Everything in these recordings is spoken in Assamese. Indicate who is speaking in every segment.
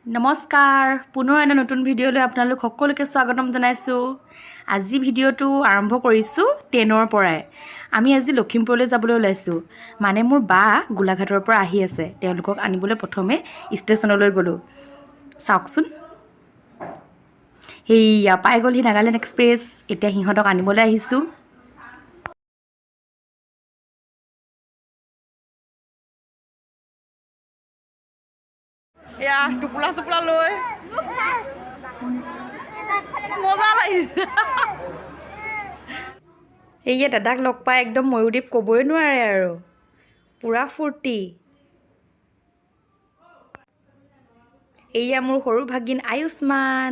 Speaker 1: নমস্কাৰ পুনৰ এটা নতুন ভিডিঅ'লৈ আপোনালোক সকলোকে স্বাগতম জনাইছোঁ। আজি ভিডিঅ'টো আৰম্ভ কৰিছোঁ ট্ৰেইনৰ পৰাই। আমি আজি লখিমপুৰলৈ যাবলৈ ওলাইছোঁ। মানে মোৰ বা গোলাঘাটৰ পৰা আহি আছে। তেওঁলোকক আনিবলৈ প্ৰথমে ষ্টেচনলৈ গ'লোঁ। চাওকচোন, সেইয়া পাই গ'লহি নাগালেণ্ড এক্সপ্ৰেছ। এতিয়া সিহঁতক আনিবলৈ আহিছোঁ। এয়া টোপোলা চোপোলা লৈ মজা লাগিছে। এইয়া দাদাক লগ পাই একদম ময়ূৰদ্বীপ ক'বই নোৱাৰে আৰু পূৰা ফূৰ্তি। এইয়া মোৰ সৰু ভাগিন আয়ুষ্মান।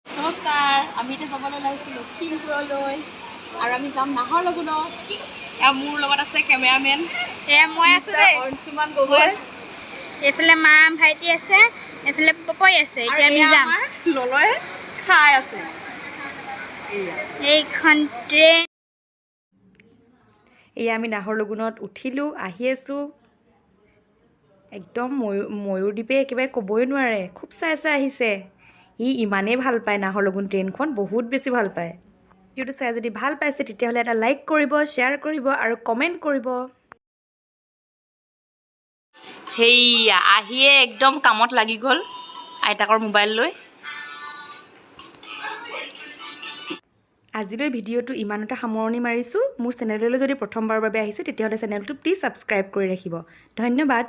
Speaker 1: নমস্কাৰ, আমি এতিয়া যাবলৈ ওলাইছোঁ লখিমপুৰলৈ আৰু আমি যাম নাহৰলগুণত। মোৰ লগত আছে কেমেৰামেন।
Speaker 2: এয়া মই আছোঁ দেই।
Speaker 1: অঞ্চুমান গগৈ।
Speaker 2: এইফালে মা ভাইটি আছে, এইফালে পপই আছে। এতিয়া আমি যাম।
Speaker 1: ললয় খাই আছে।
Speaker 2: এইখন ট্ৰেইন।
Speaker 1: এয়া আমি নাহৰলগুণত উঠিলোঁ, আহি আছোঁ। একদম ময়ূৰদ্বীপে একেবাৰে ক'বই নোৱাৰে, খুব চাই আহিছে। ই ইমানেই ভাল পায় নাহৰলগুণ ট্ৰেইনখন, বহুত বেছি ভাল পায়। ভিডিঅ'টো চাই যদি ভাল পাইছে তেতিয়াহ'লে এটা লাইক কৰিব, শ্বেয়াৰ কৰিব আৰু কমেণ্ট কৰিব। সেইয়া আহিয়ে একদম কামত লাগি গ'ল আইতাকৰ মোবাইল লৈ। আজিলৈ ভিডিঅ'টো ইমানতে সামৰণি মাৰিছোঁ। মোৰ চেনেললৈ যদি প্ৰথমবাৰৰ বাবে আহিছে তেতিয়াহ'লে চেনেলটো প্লিজ ছাবস্ক্ৰাইব কৰি ৰাখিব। ধন্যবাদ।